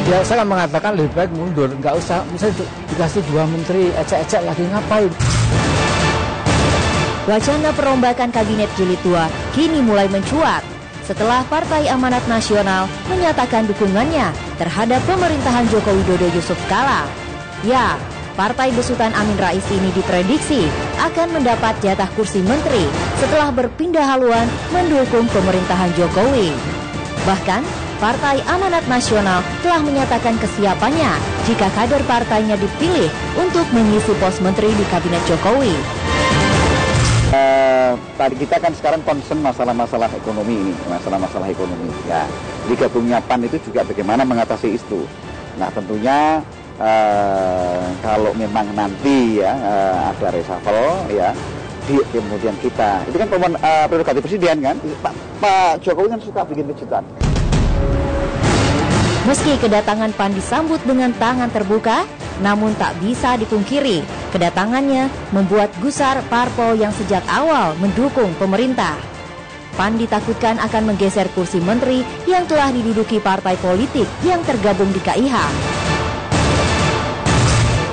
Ya saya mengatakan lebih baik mundur, nggak usah misalnya dikasih 2 menteri ecek-ecek lagi ngapain. Wacana perombakan kabinet jilid 2 kini mulai mencuat setelah Partai Amanat Nasional menyatakan dukungannya terhadap pemerintahan Joko Widodo Yusuf Kala. Ya, Partai besutan Amin Rais ini diprediksi akan mendapat jatah kursi menteri setelah berpindah haluan mendukung pemerintahan Jokowi. Bahkan, Partai Amanat Nasional telah menyatakan kesiapannya jika kader partainya dipilih untuk mengisi pos menteri di kabinet Jokowi. Tadi kita kan sekarang concern masalah-masalah ekonomi ini, masalah-masalah ekonomi. Ya, digabungnya PAN itu juga bagaimana mengatasi itu. Nah, tentunya kalau memang nanti ya ada reshuffle ya, kemudian kita itu kan prerogatif presiden kan, Pak Jokowi kan suka bikin kejutan. Meski kedatangan PAN disambut dengan tangan terbuka, namun tak bisa dipungkiri kedatangannya membuat gusar parpol yang sejak awal mendukung pemerintah. PAN ditakutkan akan menggeser kursi menteri yang telah diduduki partai politik yang tergabung di KIH.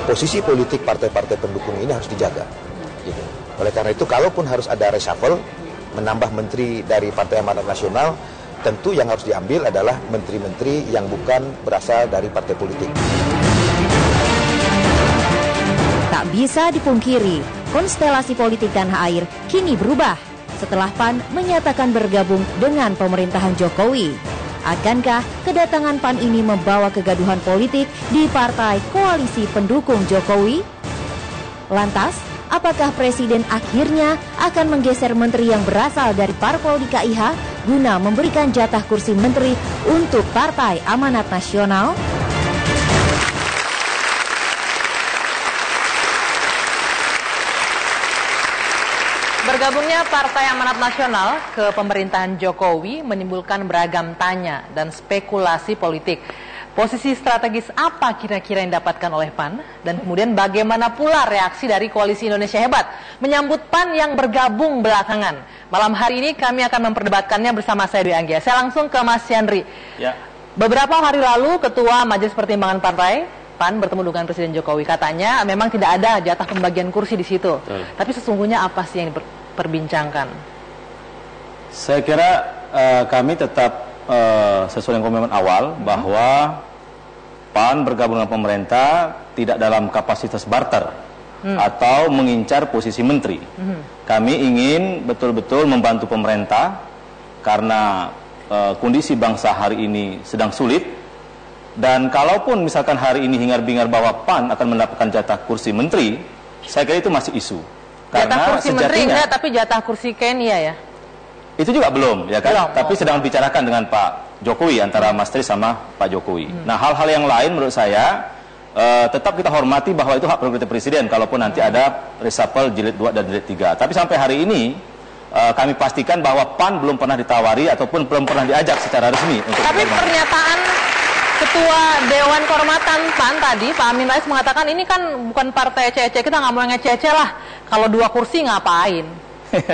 Posisi politik partai-partai pendukung ini harus dijaga. Gitu. Oleh karena itu, kalaupun harus ada reshuffle, menambah menteri dari Partai Amanat Nasional, tentu yang harus diambil adalah menteri-menteri yang bukan berasal dari partai politik. Tak bisa dipungkiri, konstelasi politik tanah air kini berubah setelah PAN menyatakan bergabung dengan pemerintahan Jokowi. Akankah kedatangan PAN ini membawa kegaduhan politik di partai koalisi pendukung Jokowi? Lantas, apakah Presiden akhirnya akan menggeser menteri yang berasal dari parpol di KIH guna memberikan jatah kursi menteri untuk Partai Amanat Nasional? Bergabungnya Partai Amanat Nasional ke pemerintahan Jokowi menimbulkan beragam tanya dan spekulasi politik. Posisi strategis apa kira-kira yang didapatkan oleh PAN? Dan kemudian bagaimana pula reaksi dari Koalisi Indonesia Hebat menyambut PAN yang bergabung belakangan? Malam hari ini kami akan memperdebatkannya bersama saya Dwi Anggia. Saya langsung ke Mas Yandri. Ya. Beberapa hari lalu Ketua Majelis Pertimbangan Partai PAN bertemu dengan Presiden Jokowi. Katanya memang tidak ada jatah pembagian kursi di situ. Tapi sesungguhnya apa sih yang diperbincangkan? Saya kira kami tetap sesuai dengan komitmen awal bahwa PAN bergabung dengan pemerintah tidak dalam kapasitas barter atau mengincar posisi menteri. Kami ingin betul-betul membantu pemerintah karena kondisi bangsa hari ini sedang sulit, dan kalaupun misalkan hari ini hingar-bingar bahwa PAN akan mendapatkan jatah kursi menteri, saya kira itu masih isu. Jatah kursi menteri enggak, tapi jatah kursi Kenya ya? Itu juga belum, ya kan? Belum. Tapi sedang bicarakan dengan Pak Jokowi, antara Mas Tri sama Pak Jokowi. Nah, hal-hal yang lain menurut saya tetap kita hormati bahwa itu hak prerogatif Presiden, kalaupun nanti ada reshuffle jilid 2 dan jilid 3. Tapi sampai hari ini kami pastikan bahwa PAN belum pernah ditawari ataupun belum pernah diajak secara resmi untuk. Tapi pernyataan Ketua Dewan Kehormatan PAN tadi, Pak Amin Rais mengatakan ini kan bukan partai ece-ece, kita nggak mau ngece-ece lah. Kalau 2 kursi ngapain?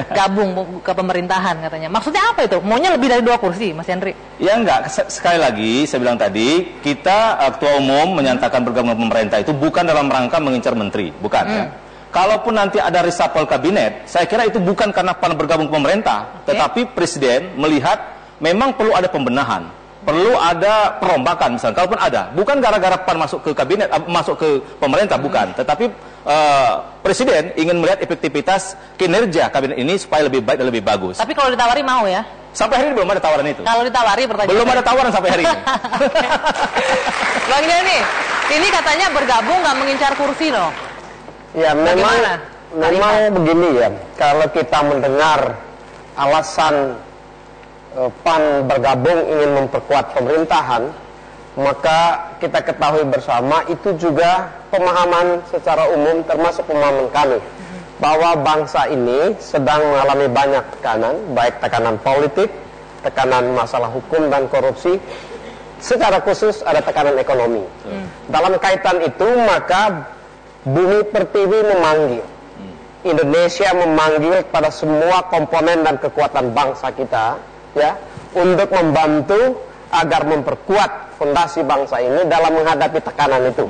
Gabung ke pemerintahan katanya. Maksudnya apa itu? Maunya lebih dari 2 kursi, Mas Yandri? Ya enggak, sekali lagi saya bilang tadi, kita Ketua Umum menyatakan bergabung dengan pemerintah itu bukan dalam rangka mengincar menteri, bukan ya. Kalaupun nanti ada reshuffle kabinet, saya kira itu bukan karena PAN bergabung ke pemerintah, tetapi Presiden melihat memang perlu ada pembenahan, perlu ada perombakan misalnya. Kalaupun ada, bukan gara-gara PAN masuk ke kabinet, masuk ke pemerintah, bukan, tetapi Presiden ingin melihat efektivitas kinerja kabinet ini supaya lebih baik dan lebih bagus. Tapi kalau ditawari mau ya? Sampai hari ini belum ada tawaran itu. Kalau ditawari pertanyaan. Belum ada tawaran sampai hari ini. Bang Jani, ini katanya bergabung nggak mengincar kursi loh. Ya memang begini ya. Kalau kita mendengar alasan PAN bergabung ingin memperkuat pemerintahan, maka kita ketahui bersama itu juga pemahaman secara umum, termasuk pemahaman kami, bahwa bangsa ini sedang mengalami banyak tekanan, baik tekanan politik, tekanan masalah hukum dan korupsi, secara khusus ada tekanan ekonomi. Dalam kaitan itu maka Bumi Pertiwi memanggil, Indonesia memanggil pada semua komponen dan kekuatan bangsa kita, ya, untuk membantu agar memperkuat fondasi bangsa ini dalam menghadapi tekanan itu.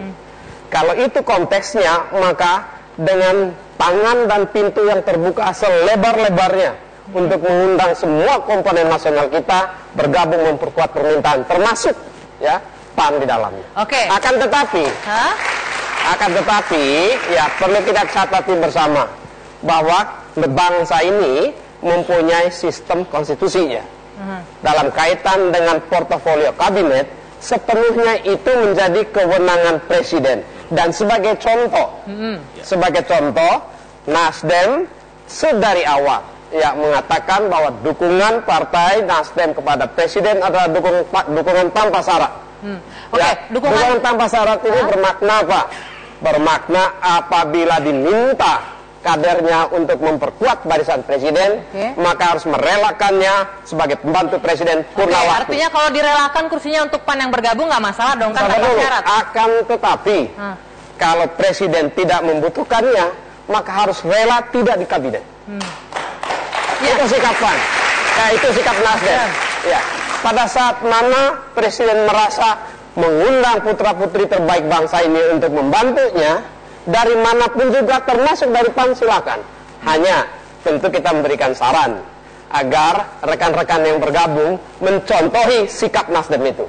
Kalau itu konteksnya, maka dengan tangan dan pintu yang terbuka selebar-lebarnya untuk mengundang semua komponen nasional kita bergabung memperkuat pemerintahan, termasuk ya PAN di dalamnya. Oke. Akan tetapi ya perlu kita catati bersama bahwa bangsa ini mempunyai sistem konstitusinya. Dalam kaitan dengan portofolio kabinet, sepenuhnya itu menjadi kewenangan presiden. Dan sebagai contoh, Nasdem sedari awal ya mengatakan bahwa dukungan partai Nasdem kepada presiden adalah dukungan tanpa syarat. Dukungan tanpa syarat ini bermakna apa? Bermakna apabila diminta kadernya untuk memperkuat barisan presiden, maka harus merelakannya sebagai pembantu presiden purna waktu. Artinya kalau direlakan kursinya untuk PAN yang bergabung nggak masalah dong, kan tanpa syarat. Akan tetapi kalau presiden tidak membutuhkannya, maka harus rela tidak di kabinet. Itu sikap PAN. Itu sikap Nasdem. Ya. Pada saat mana presiden merasa mengundang putra-putri terbaik bangsa ini untuk membantunya, dari manapun juga termasuk dari PAN silakan. Hanya tentu kita memberikan saran agar rekan-rekan yang bergabung mencontohi sikap Nasdem itu.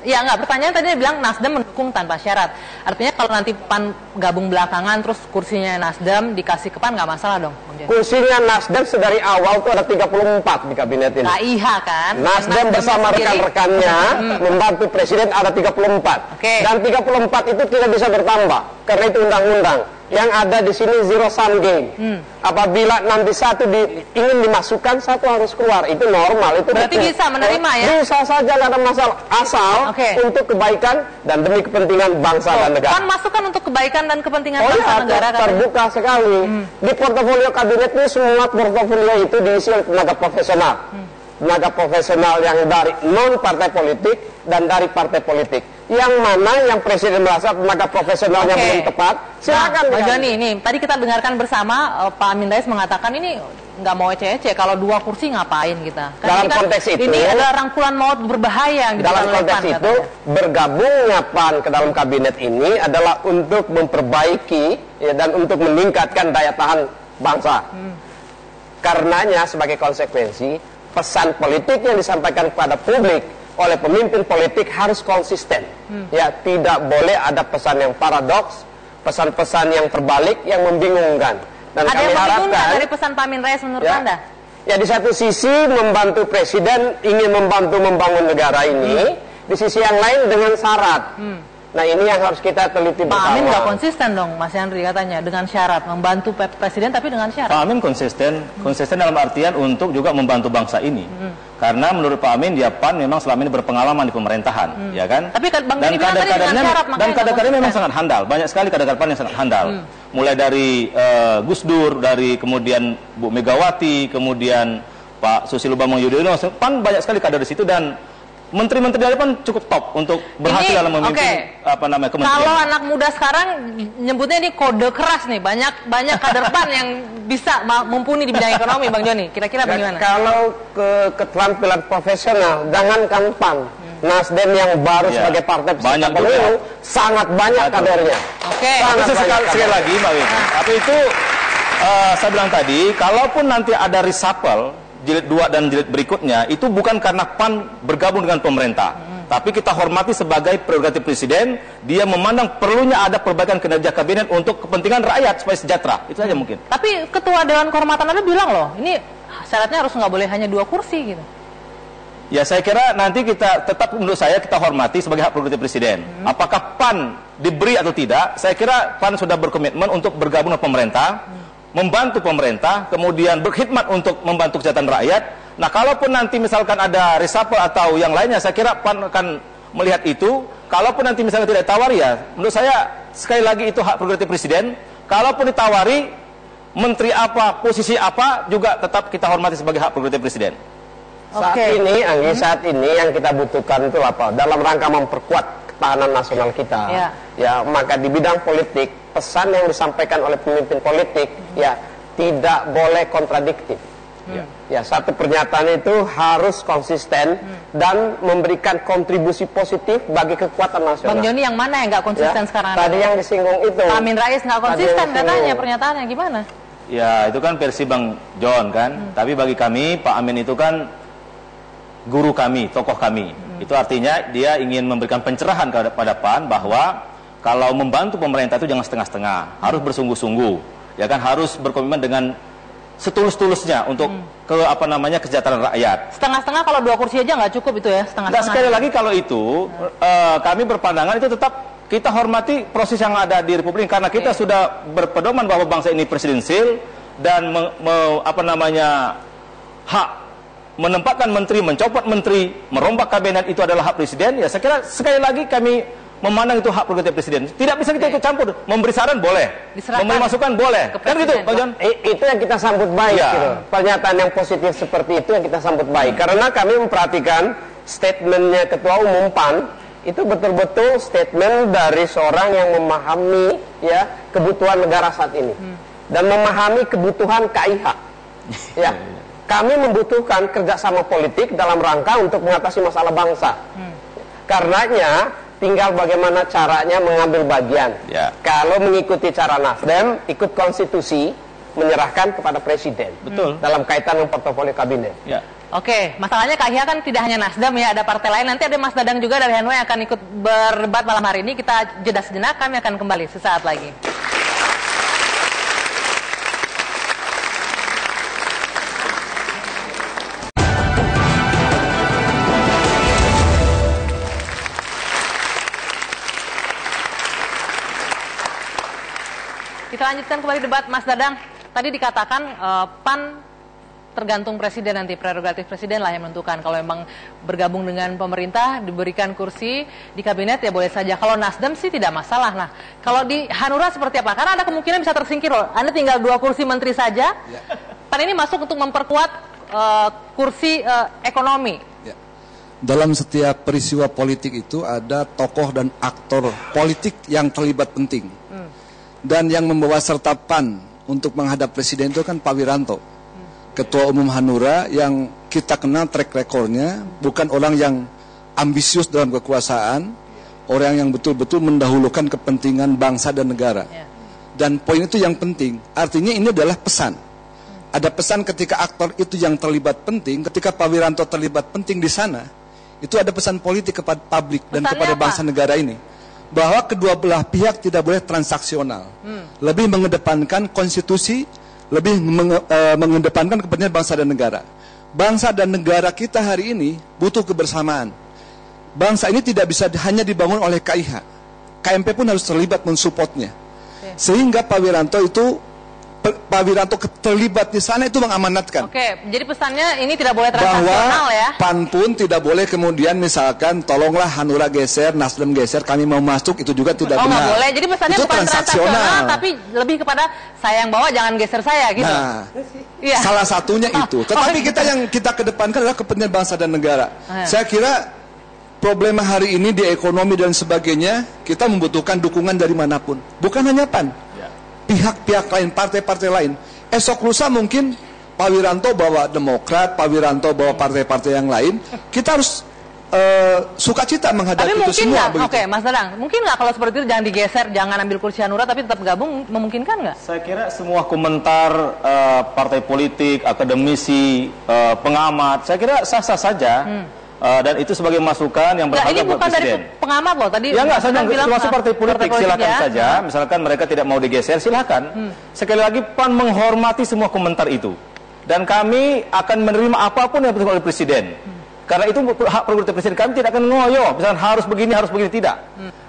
Ya enggak, pertanyaan tadi dia bilang Nasdem mendukung tanpa syarat. Artinya kalau nanti PAN gabung belakangan terus kursinya Nasdem dikasih ke PAN nggak masalah dong? Kursinya Nasdem sedari awal itu ada 34 di kabinet ini. KIH kan? Nasdem bersama rekan-rekannya membantu presiden ada 34. Dan 34 itu tidak bisa bertambah karena itu undang-undang. Yang ada di sini zero sum game. Apabila nanti satu ingin dimasukkan, satu harus keluar. Itu normal. Itu berarti betul. Bisa menerima ya? Bisa saja, nggak ada masalah. Asal untuk kebaikan dan demi kepentingan bangsa dan negara. Kan masukkan untuk kebaikan dan kepentingan bangsa dan negara. Terbuka sekali. Di portofolio kabinet ini semua portofolio itu diisi oleh tenaga profesional. Tenaga profesional yang dari non partai politik dan dari partai politik. Yang mana yang presiden merasa tenaga profesionalnya belum tepat, silakan. Bang Joni, nih tadi kita dengarkan bersama Pak Amin Rais mengatakan ini nggak mau ece-ece, kalau 2 kursi ngapain kita? Dalam konteks itu, ini adalah rangkulan maut berbahaya. Dalam konteks itu, bergabungnya PAN ke dalam kabinet ini adalah untuk memperbaiki ya, dan untuk meningkatkan daya tahan bangsa. Karenanya sebagai konsekuensi, pesan politik yang disampaikan kepada publik oleh pemimpin politik harus konsisten. Ya, tidak boleh ada pesan yang paradoks, pesan-pesan yang terbalik yang membingungkan. Dan ada kami yang harapkan dari pesan Pak Amin Rais menurut Anda? Ya, di satu sisi membantu presiden ingin membantu membangun negara ini, di sisi yang lain dengan syarat. Nah, ini yang harus kita teliti bersama. Pak Amin nggak konsisten dong, Mas Yandri katanya dengan syarat membantu presiden tapi dengan syarat. Pak Amin konsisten dalam artian untuk juga membantu bangsa ini. Karena menurut Pak Amin dia PAN memang selama ini berpengalaman di pemerintahan, ya kan? Tapi Bang kader-kadernya memang sangat handal. Banyak sekali kader-kader PAN yang sangat handal. Mulai dari Gus Dur, dari kemudian Bu Megawati, kemudian Pak Susilo Bambang Yudhoyono, PAN banyak sekali kader di situ dan menteri-menteri dari PAN cukup top untuk berhasil dalam memimpin kementerian. Kalau anak muda sekarang nyebutnya ini kode keras nih, banyak kader PAN yang bisa mumpuni di bidang ekonomi, Bang Joni. Kira-kira bagaimana? Kalau keterampilan profesional, jangankan PAN, Nasdem yang baru sebagai partai peserta pemilu sangat banyak kadernya. Sekali lagi, Mbak Win. Tapi itu saya bilang tadi, kalaupun nanti ada reshuffle jilid 2 dan jilid berikutnya, itu bukan karena PAN bergabung dengan pemerintah, tapi kita hormati sebagai prerogatif presiden. Dia memandang perlunya ada perbaikan kinerja kabinet untuk kepentingan rakyat supaya sejahtera. Itu saja mungkin. Tapi Ketua Dewan Kehormatan Anda bilang loh, ini syaratnya harus nggak boleh hanya 2 kursi gitu. Ya, saya kira nanti kita tetap, menurut saya kita hormati sebagai hak prerogatif presiden. Apakah PAN diberi atau tidak, saya kira PAN sudah berkomitmen untuk bergabung dengan pemerintah, membantu pemerintah, kemudian berkhidmat untuk membantu kesejahteraan rakyat. Nah, kalaupun nanti misalkan ada reshuffle atau yang lainnya, saya kira PAN akan melihat itu. Kalaupun nanti misalnya tidak ditawari, ya menurut saya sekali lagi itu hak prerogatif presiden. Kalaupun ditawari, menteri apa, posisi apa, juga tetap kita hormati sebagai hak prerogatif presiden. Saat ini, Anggi, saat ini yang kita butuhkan itu apa? Dalam rangka memperkuat ketahanan nasional kita. Ya, maka di bidang politik, pesan yang disampaikan oleh pemimpin politik ya tidak boleh kontradiktif. Ya, satu pernyataan itu harus konsisten dan memberikan kontribusi positif bagi kekuatan nasional. Bang Joni, yang mana yang nggak konsisten sekarang? Tadi yang disinggung itu. Pak Amin Rais nggak konsisten katanya pernyataannya, gimana? Ya, itu kan versi Bang John kan. Tapi bagi kami, Pak Amin itu kan guru kami, tokoh kami. Itu artinya dia ingin memberikan pencerahan kepada PAN bahwa kalau membantu pemerintah itu jangan setengah-setengah, harus bersungguh-sungguh. Ya kan, harus berkomitmen dengan setulus-tulusnya untuk kesejahteraan rakyat. Setengah-setengah kalau 2 kursi aja nggak cukup itu ya, setengah-setengah. Nah, sekali lagi kalau itu kami berpandangan itu tetap kita hormati proses yang ada di Republik karena kita sudah berpedoman bahwa bangsa ini presidensil dan hak menempatkan menteri, mencopot menteri, merombak kabinet itu adalah hak presiden. Ya, saya kira sekali lagi kami memandang itu hak prerogatif presiden. Tidak bisa kita ikut campur. Memberi saran boleh, memberi masukan boleh. Kan gitu, Pak John? Itu yang kita sambut baik. Ya. Gitu. Pernyataan yang positif seperti itu yang kita sambut baik. Karena kami memperhatikan statementnya Ketua Umum PAN itu betul-betul statement dari seorang yang memahami ya kebutuhan negara saat ini dan memahami kebutuhan KIH. Ya. Kami membutuhkan kerjasama politik dalam rangka untuk mengatasi masalah bangsa. Karenanya tinggal bagaimana caranya mengambil bagian. Ya. Kalau mengikuti cara Nasdem, ikut konstitusi, menyerahkan kepada presiden. Betul. Dalam kaitan dengan portofolio kabinet. Ya. Oke, masalahnya KIH kan tidak hanya Nasdem ya, ada partai lain. Nanti ada Mas Dadang juga dari Hanoi yang akan ikut berdebat malam hari ini. Kita jeda sejenak, kami akan kembali sesaat lagi. Kita lanjutkan kembali debat, Mas Dadang. Tadi dikatakan PAN tergantung presiden nanti, prerogatif presiden lah yang menentukan. Kalau memang bergabung dengan pemerintah, diberikan kursi di kabinet ya boleh saja. Kalau Nasdem sih tidak masalah. Nah, kalau di Hanura seperti apa? Karena ada kemungkinan bisa tersingkir loh. Anda tinggal 2 kursi menteri saja. Ya. PAN ini masuk untuk memperkuat kursi ekonomi. Ya. Dalam setiap peristiwa politik itu ada tokoh dan aktor politik yang terlibat penting. Dan yang membawa serta PAN untuk menghadap presiden itu kan Pak Wiranto. Ketua Umum Hanura yang kita kenal track recordnya bukan orang yang ambisius dalam kekuasaan, orang yang betul-betul mendahulukan kepentingan bangsa dan negara. Dan poin itu yang penting, artinya ini adalah pesan. Ada pesan ketika aktor itu yang terlibat penting, ketika Pak Wiranto terlibat penting di sana, itu ada pesan politik kepada publik dan kepada bangsa negara ini. Bahwa kedua belah pihak tidak boleh transaksional, lebih mengedepankan konstitusi, lebih mengedepankan kepentingan bangsa dan negara. Bangsa dan negara kita hari ini butuh kebersamaan. Bangsa ini tidak bisa hanya dibangun oleh KIH. KMP pun harus terlibat mensupportnya. Sehingga Pak Wiranto terlibat di sana itu mengamanatkan. Oke, jadi pesannya ini tidak boleh transaksional ya. PAN pun tidak boleh kemudian misalkan tolonglah Hanura geser, Nasdem geser, kami mau masuk, itu juga tidak benar. Nggak boleh. Jadi pesannya itu bukan transaksional, tapi lebih kepada saya yang bawa jangan geser saya gitu. Nah, salah satunya itu. Tetapi yang kita kedepankan adalah kepentingan bangsa dan negara. Saya kira problema hari ini di ekonomi dan sebagainya, kita membutuhkan dukungan dari manapun. Bukan hanya PAN. Pihak-pihak lain, partai-partai lain. Esok lusa mungkin Pak Wiranto bawa Demokrat, Pak Wiranto bawa partai-partai yang lain. Kita harus sukacita menghadapi itu semua. Oke, Mas Dadang, mungkin nggak kalau seperti itu jangan digeser, jangan ambil kursi Hanura, tapi tetap gabung, memungkinkan nggak? Saya kira semua komentar partai politik, akademisi, pengamat, saya kira sah-sah saja. Dan itu sebagai masukan yang berharga buat presiden. Ini bukan dari pengamat loh tadi. Ya nggak, saya termasuk partai politik, silakan saja. Misalkan mereka tidak mau digeser, silakan. Sekali lagi PAN menghormati semua komentar itu. Dan kami akan menerima apapun yang diputuskan oleh presiden. Karena itu hak prerogatif presiden, kami tidak akan ngoyo. Misalkan harus begini, tidak.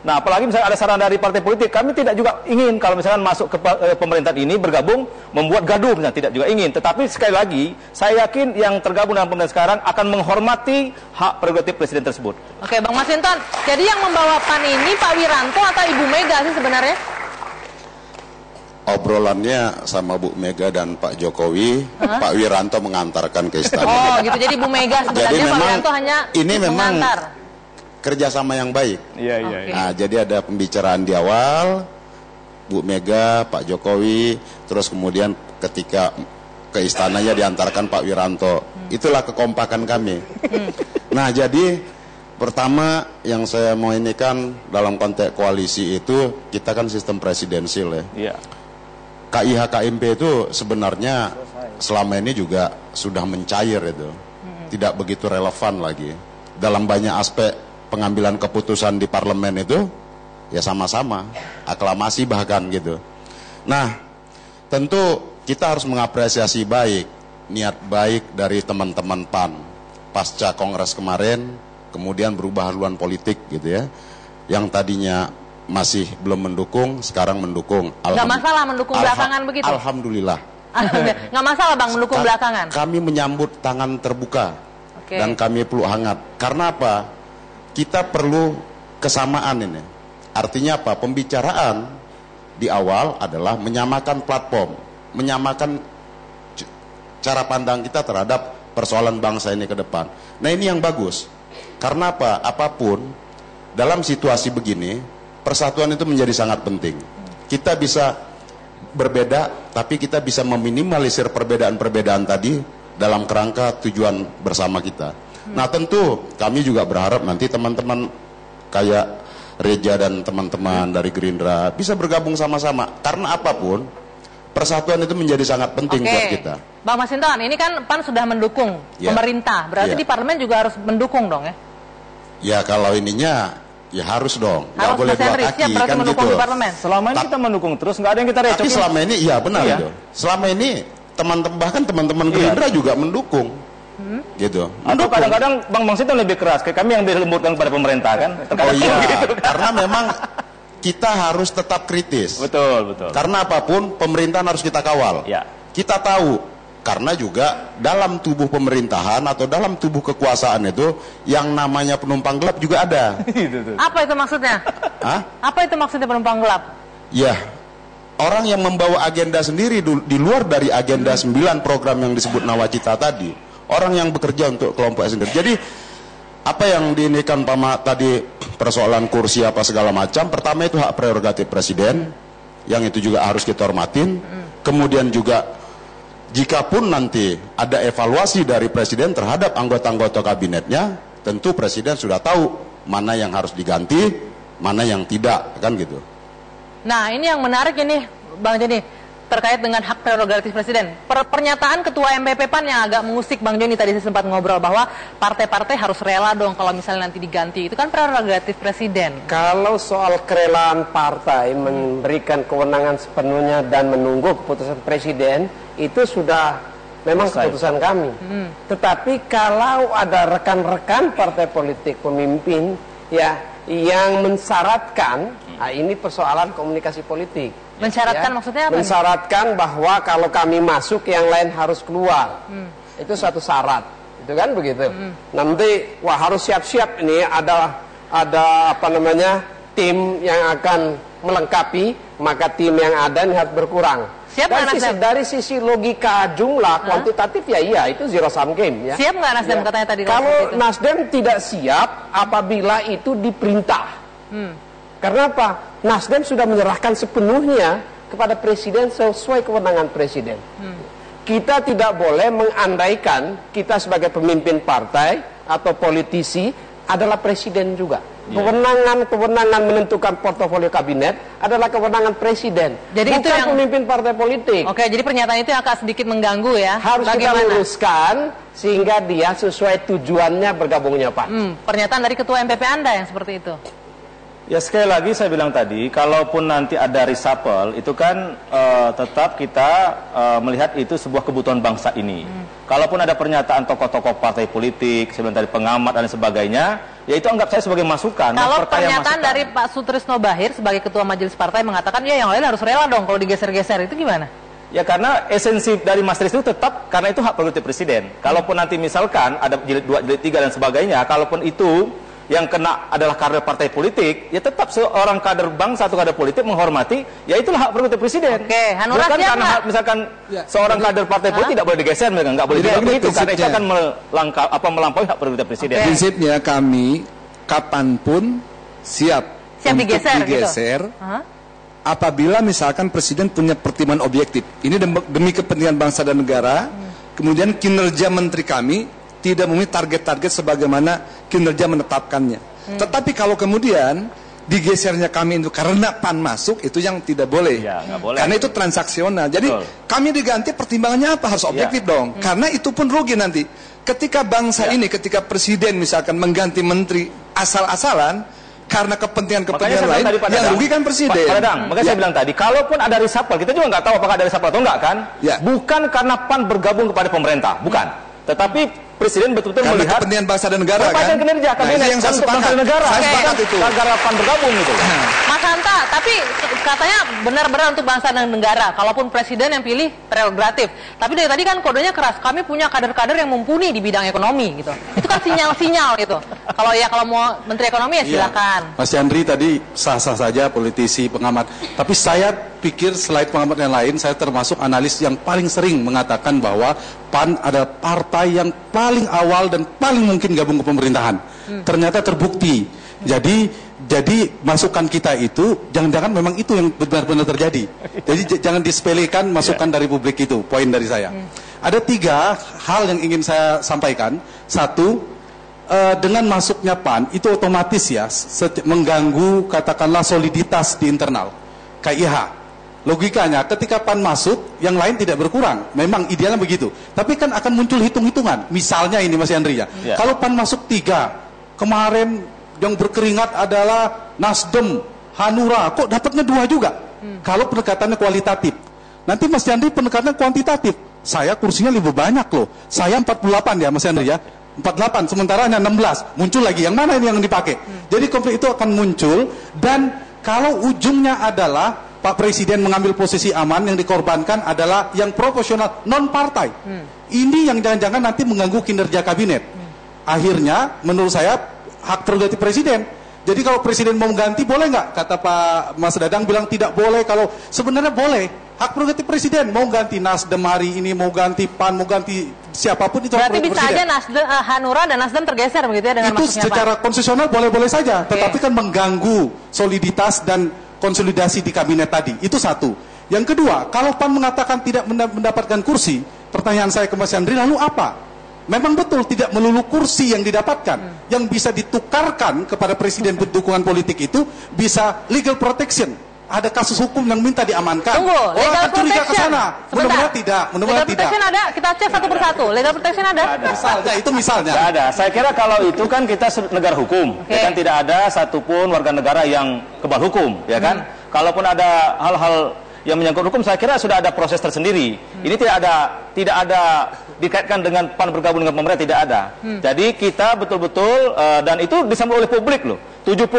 Nah, apalagi misalnya ada saran dari partai politik, kami tidak juga ingin kalau misalkan masuk ke pemerintahan ini bergabung membuat gaduh, misalnya tidak juga ingin. Tetapi sekali lagi, saya yakin yang tergabung dalam pemerintahan sekarang akan menghormati hak prerogatif presiden tersebut. Oke, Bang Masinton, jadi yang membawa PAN ini Pak Wiranto atau Ibu Mega sih sebenarnya? Obrolannya sama Bu Mega dan Pak Jokowi, Pak Wiranto mengantarkan ke istana. Oh gitu, jadi Bu Mega sebenarnya, jadi Pak Wiranto hanya ini memang mengantar. Kerjasama yang baik. Iya. Nah, jadi ada pembicaraan di awal, Bu Mega, Pak Jokowi, terus kemudian ketika ke istananya diantarkan Pak Wiranto. Itulah kekompakan kami. Nah, jadi pertama yang saya mau ini kan dalam konteks koalisi itu kita kan sistem presidensil ya. Iya. KIH-KMP itu sebenarnya selama ini juga sudah mencair itu. Tidak begitu relevan lagi. Dalam banyak aspek pengambilan keputusan di parlemen itu ya sama-sama, aklamasi bahkan gitu. Nah, tentu kita harus mengapresiasi baik niat baik dari teman-teman PAN pasca kongres kemarin, kemudian berubah haluan politik gitu ya. Yang tadinya masih belum mendukung, sekarang mendukung. Nggak masalah mendukung belakangan begitu? Alhamdulillah. Nggak masalah Bang mendukung belakangan? Kami menyambut tangan terbuka dan kami peluk hangat. Karena apa? Kita perlu kesamaan ini. Artinya apa? Pembicaraan di awal adalah menyamakan platform, menyamakan cara pandang kita terhadap persoalan bangsa ini ke depan. Nah, ini yang bagus. Karena apa? Apapun dalam situasi begini, persatuan itu menjadi sangat penting. Kita bisa berbeda, tapi kita bisa meminimalisir perbedaan-perbedaan tadi dalam kerangka tujuan bersama kita. Nah, tentu kami juga berharap nanti teman-teman kayak Reja dan teman-teman dari Gerindra bisa bergabung sama-sama. Karena apapun, persatuan itu menjadi sangat penting buat kita. Bang Masinton, ini kan PAN sudah mendukung pemerintah, berarti di parlemen juga harus mendukung dong ya? Ya kalau ininya, ya harus dong. Nggak boleh dua kaki, kan gitu. Selama ini kita mendukung terus, nggak ada yang kita recokin. Tapi selama ini, iya benar itu. Selama ini, bahkan teman-teman Gerindra juga mendukung. Gitu. Atau kadang-kadang Bang Masinton lebih keras, kayak kami yang dilembutkan kepada pemerintah kan. Oh iya, gitu, kan? Karena memang kita harus tetap kritis. Betul, betul. Karena apapun pemerintahan harus kita kawal. Ya. Kita tahu karena juga dalam tubuh pemerintahan atau dalam tubuh kekuasaan itu yang namanya penumpang gelap juga ada. Apa itu maksudnya? Hah? Apa itu maksudnya penumpang gelap? Ya, orang yang membawa agenda sendiri di luar dari agenda 9 program yang disebut Nawacita tadi. Orang yang bekerja untuk kelompok sendiri. Jadi apa yang diinikan Pama tadi persoalan kursi apa segala macam, pertama itu hak prerogatif presiden, yang itu juga harus kita hormatin. Kemudian juga jikapun nanti ada evaluasi dari presiden terhadap anggota-anggota kabinetnya, tentu presiden sudah tahu mana yang harus diganti, mana yang tidak, kan gitu. Nah, ini yang menarik ini Bang Joni, terkait dengan hak prerogatif presiden. Pernyataan Ketua MPP PAN yang agak mengusik Bang Joni tadi saya sempat ngobrol bahwa partai-partai harus rela dong kalau misalnya nanti diganti. Itu kan prerogatif presiden. Kalau soal kerelaan partai memberikan kewenangan sepenuhnya dan menunggu keputusan presiden, itu sudah memang keputusan kami. Tetapi kalau ada rekan-rekan partai politik pemimpin ya yang mensyaratkan, nah ini persoalan komunikasi politik. Mensyaratkan maksudnya apa? Mensyaratkan bahwa kalau kami masuk yang lain harus keluar. Itu satu syarat. Itu kan begitu. Nanti wah harus siap-siap ini ada apa namanya? Tim yang akan melengkapi, maka tim yang ada ini harus berkurang. Siap dari sisi logika jumlah kuantitatif ya iya itu zero sum game ya. Siap nggak Nasdem katanya tadi? Kalau Nasdem tidak siap apabila itu diperintah. Karena apa? Nasdem sudah menyerahkan sepenuhnya kepada presiden sesuai kewenangan presiden. Kita tidak boleh mengandaikan kita sebagai pemimpin partai atau politisi adalah presiden juga. Kewenangan menentukan portofolio kabinet adalah kewenangan presiden, jadi bukan itu yang pemimpin partai politik. Oke, jadi pernyataan itu akan sedikit mengganggu ya. Harus kita luruskan sehingga dia sesuai tujuannya bergabungnya PAN. Pernyataan dari Ketua MPP Anda yang seperti itu. Ya sekali lagi saya bilang tadi, kalaupun nanti ada reshuffle, itu kan tetap kita melihat itu sebuah kebutuhan bangsa ini. Kalaupun ada pernyataan tokoh-tokoh partai politik, sebentar pengamat dan sebagainya, ya itu anggap saya sebagai masukan. Kalau pernyataan dari Pak Sutrisno Bahir sebagai Ketua Majelis Partai mengatakan, ya yang lain harus rela dong kalau digeser-geser, itu gimana? Ya karena esensi dari Mas Tris itu tetap, karena itu hak prerogatif presiden. Kalaupun nanti misalkan ada jilid 2, jilid 3 dan sebagainya, kalaupun itu yang kena adalah kader partai politik, ya tetap seorang kader bangsa atau kader politik menghormati, ya itulah hak prerogatif presiden. Oke, Hanura bukan karena misalkan seorang kader partai politik tidak boleh digeser, nggak boleh juga begitu, karena itu akan melampaui hak prerogatif presiden. Prinsipnya kami kapanpun siap untuk digeser gitu? apabila misalkan presiden punya pertimbangan objektif, ini demi kepentingan bangsa dan negara, kemudian kinerja menteri kami tidak memenuhi target-target sebagaimana kinerja menetapkannya. Tetapi kalau kemudian digesernya kami itu karena PAN masuk, itu yang tidak boleh. Ya, nggak boleh. Karena itu transaksional. Jadi kami diganti pertimbangannya apa? Harus objektif dong. Karena itu pun rugi nanti. Ketika bangsa ini, ketika presiden misalkan mengganti menteri asal-asalan, karena kepentingan-kepentingan lain, yang rugi kan presiden. Pak Dadang, makanya saya bilang tadi, kalaupun ada reshuffle, kita juga nggak tahu apakah ada reshuffle atau enggak kan? Bukan karena PAN bergabung kepada pemerintah, bukan. Tetapi presiden betul-betul karena melihat kepentingan bangsa dan negara kan. Kinerja kabinet yang saya sepakat. Negara. Saya sepakat itu. Negara PAN bergabung gitu. Mas Hanta, tapi katanya benar-benar untuk bangsa dan negara. Kalaupun presiden yang pilih prerogatif. Tapi dari tadi kan kodenya keras. Kami punya kader-kader yang mumpuni di bidang ekonomi gitu. Itu kan sinyal-sinyal gitu. Kalau mau menteri ekonomi ya silakan. Mas Yandri tadi sah-sah saja politisi, pengamat. Tapi saya pikir selain pengamat yang lain, saya termasuk analis yang paling sering mengatakan bahwa PAN adalah partai yang paling awal dan paling mungkin gabung ke pemerintahan. Ternyata terbukti. Jadi masukan kita itu jangan-jangan memang itu yang benar-benar terjadi. Jadi jangan disepelekan masukan dari publik itu. Poin dari saya. Ada 3 hal yang ingin saya sampaikan. 1, dengan masuknya PAN itu otomatis ya mengganggu katakanlah soliditas di internal KIH. Logikanya ketika PAN masuk, yang lain tidak berkurang. Memang idealnya begitu. Tapi kan akan muncul hitung-hitungan. Misalnya ini Mas Yandri ya. Kalau PAN masuk 3, kemarin yang berkeringat adalah Nasdem, Hanura, kok dapatnya 2 juga? Kalau pendekatannya kualitatif. Nanti Mas Yandri pendekatannya kuantitatif. Saya kursinya lebih banyak loh. Saya 48 ya Mas Yandri ya. 48, sementara hanya 16. Muncul lagi, yang mana ini yang dipakai? Jadi konflik itu akan muncul. Dan kalau ujungnya adalah Pak Presiden mengambil posisi aman, yang dikorbankan adalah yang proporsional non-partai. Ini yang jangan-jangan nanti mengganggu kinerja kabinet. Akhirnya, menurut saya, hak prerogatif Presiden. Jadi kalau Presiden mau ganti, boleh nggak? Kata Pak Mas Dadang bilang tidak boleh. Kalau sebenarnya boleh. Hak prerogatif Presiden. Mau ganti Nasdem hari ini, mau ganti PAN, mau ganti siapapun itu. Berarti bisa aja Nasdem, Hanura dan Nasdem tergeser begitu ya dengan itu masuknya secara PAN? konstitusional boleh-boleh saja. Tetapi kan mengganggu soliditas dan konsolidasi di kabinet tadi. Itu 1. Yang kedua, kalau PAN mengatakan tidak mendapatkan kursi, pertanyaan saya ke Mas Yandri, lalu apa? Memang betul tidak melulu kursi yang didapatkan. Yang bisa ditukarkan kepada presiden dukungan politik itu bisa legal protection. Ada kasus hukum yang minta diamankan. Tunggu, legal curiga ke protection. sana. Mudah-mudahan tidak. Legal protection ada, kita cek satu persatu. Legal protection ada? Misalnya, itu misalnya. Tidak ada. Saya kira kalau itu kan kita negara hukum. Ya kan tidak ada satupun warga negara yang kebal hukum, ya kan? Kalaupun ada hal-hal yang menyangkut hukum, saya kira sudah ada proses tersendiri. Ini tidak ada dikaitkan dengan PAN bergabung dengan pemerintah, tidak ada. Jadi kita betul-betul dan itu disambut oleh publik loh. 70%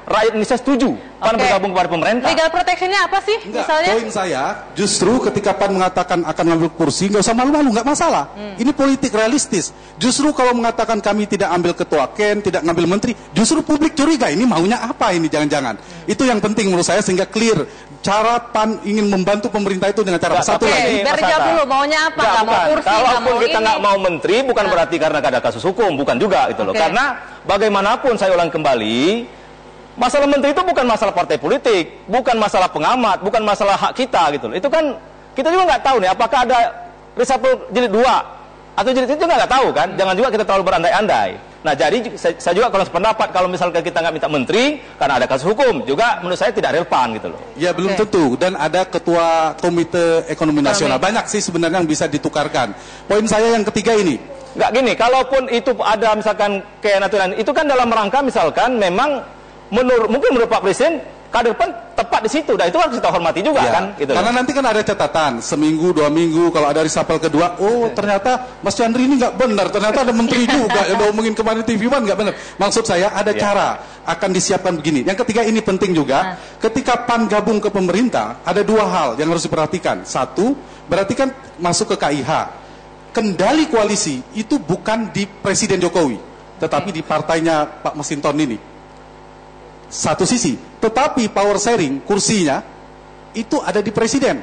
rakyat Indonesia setuju PAN bergabung kepada pemerintah. Legal protectionnya apa sih? Enggak, misalnya? poin saya justru ketika PAN mengatakan akan ngambil kursi, nggak usah malu-malu, nggak masalah. Ini politik realistis. Justru kalau mengatakan kami tidak ambil ketua KEN, tidak ngambil menteri, justru publik curiga ini maunya apa ini jangan-jangan. Itu yang penting menurut saya sehingga clear cara PAN ingin membantu pemerintah itu dengan cara satu lagi. Biar dijawab dulu maunya apa? Nggak mau kursi, Kalaupun kita nggak mau menteri, bukan berarti karena ada kasus hukum, bukan juga gitu loh. Karena bagaimanapun saya ulang kembali, masalah menteri itu bukan masalah partai politik, bukan masalah pengamat, bukan masalah hak kita gitu loh. Itu kan kita juga nggak tahu nih apakah ada reshuffle jilid 2 atau jilid itu nggak tahu kan. Jangan juga kita terlalu berandai-andai. Nah jadi saya juga kalau sependapat kalau misalkan kita nggak minta menteri karena ada kasus hukum juga menurut saya tidak relevan gitu loh. Ya belum tentu, dan ada ketua Komite Ekonomi Nasional. Banyak sih sebenarnya yang bisa ditukarkan. Poin saya yang ketiga ini. Nggak gini, kalaupun itu ada misalkan keaturan itu kan dalam rangka misalkan memang mungkin menurut Pak Presiden kader PAN tepat di situ, dan itu harus kita hormati juga kan. Gitu karena nanti kan ada catatan seminggu 2 minggu kalau ada reshuffle kedua, oh ternyata Mas Yandri ini nggak benar, ternyata ada menteri juga yang ngomongin kemarin TV One nggak benar. Maksud saya ada cara akan disiapkan begini. Yang ketiga ini penting juga, ketika PAN gabung ke pemerintah ada 2 hal yang harus diperhatikan. 1, berarti kan masuk ke KIH. Kendali koalisi itu bukan di Presiden Jokowi, tetapi di partainya Pak Masinton ini. Satu sisi, tetapi power sharing kursinya itu ada di Presiden.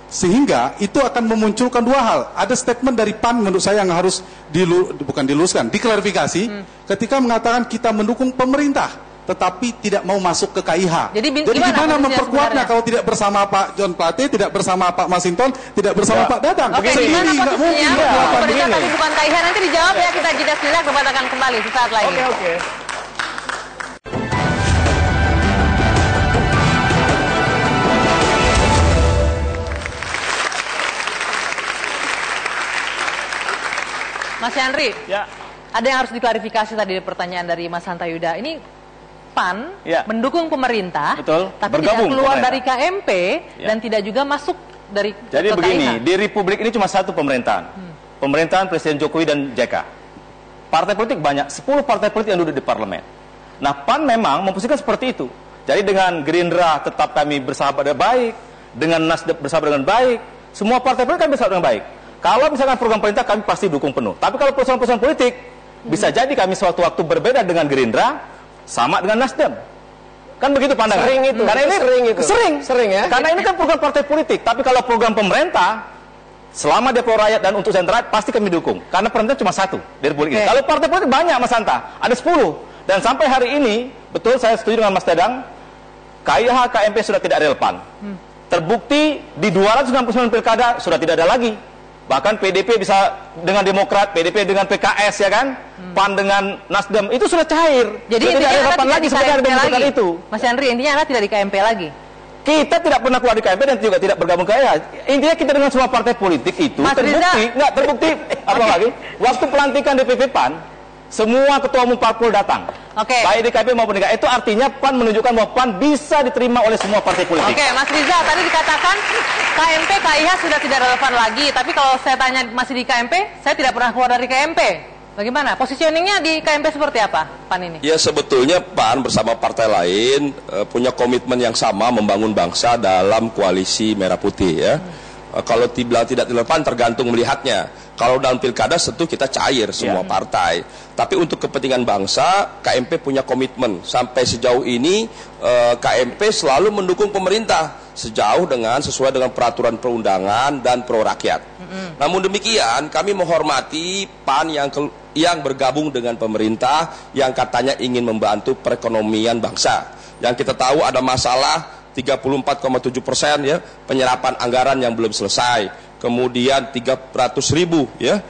Sehingga itu akan memunculkan 2 hal. Ada statement dari PAN menurut saya yang harus diluruskan, diklarifikasi ketika mengatakan kita mendukung pemerintah. tetapi tidak mau masuk ke KIH. Jadi gimana memperkuatnya kalau tidak bersama Pak John Plate, tidak bersama Pak Masinton, tidak bersama Pak Dadang? Oke, gimana posisinya? Pemerintah tapi bukan KIH, nanti dijawab ya, kita jeda sejenak, debat akan kembali sesaat lagi. Oke. Mas Yandri, ada yang harus diklarifikasi tadi di pertanyaan dari Mas Hanta Yuda. Ini PAN mendukung pemerintah, tapi tidak keluar dari KMP dan tidak juga masuk dari Jadi begini, di Republik ini cuma satu pemerintahan. Pemerintahan Presiden Jokowi dan JK. Partai politik banyak, 10 partai politik yang duduk di parlemen. Nah, PAN memang memposisikan seperti itu. Jadi dengan Gerindra tetap kami bersahabat dengan baik, dengan Nasdem bersahabat dengan baik, semua partai politik kami bersahabat dengan baik. Kalau misalkan program pemerintah kami pasti dukung penuh. Tapi kalau persoalan-persoalan politik, bisa jadi kami suatu waktu berbeda dengan Gerindra, sama dengan Nasdem. Kan begitu pandangan? Sering itu. Karena ini sering ya. Karena ini kan program partai politik. Tapi kalau program pemerintah, selama dia pro rakyat dan untuk sentra, pasti kami dukung. Karena pemerintah cuma satu di Republik ini. Kalau partai politik banyak, Mas Hanta, ada 10. Dan sampai hari ini, betul saya setuju dengan Mas Dadang, KIH, KMP sudah tidak relevan. Terbukti di 299 pilkada sudah tidak ada lagi. Bahkan PDP bisa dengan Demokrat, PDP dengan PKS, ya kan? PAN dengan Nasdem, itu sudah cair. Jadi tidak relevan lagi seperti ada pembentukan itu. Mas Yandri, intinya Anda tidak di KMP lagi? Kita tidak pernah keluar di KMP dan juga tidak bergabung ke KIH. Intinya kita dengan semua partai politik itu terbukti, apa lagi? Waktu pelantikan DPP PAN, semua ketua umum parpol datang. Baik di KMP maupun di KIH. Itu artinya PAN menunjukkan bahwa PAN bisa diterima oleh semua partai politik. Mas Riza, tadi dikatakan KMP, KIH sudah tidak relevan lagi. Tapi kalau saya tanya masih di KMP, saya tidak pernah keluar dari KMP. Bagaimana? Positioningnya di KMP seperti apa, PAN ini? Ya sebetulnya PAN bersama partai lain punya komitmen yang sama membangun bangsa dalam koalisi merah putih ya. Kalau dibilang tidak relevan tergantung melihatnya. Kalau dalam pilkada tentu kita cair semua partai. Tapi untuk kepentingan bangsa, KMP punya komitmen. Sampai sejauh ini KMP selalu mendukung pemerintah sesuai dengan peraturan perundangan dan pro rakyat. Namun demikian, kami menghormati PAN yang bergabung dengan pemerintah yang katanya ingin membantu perekonomian bangsa. Yang kita tahu ada masalah 34,7% ya penyerapan anggaran yang belum selesai. Kemudian 300.000 ya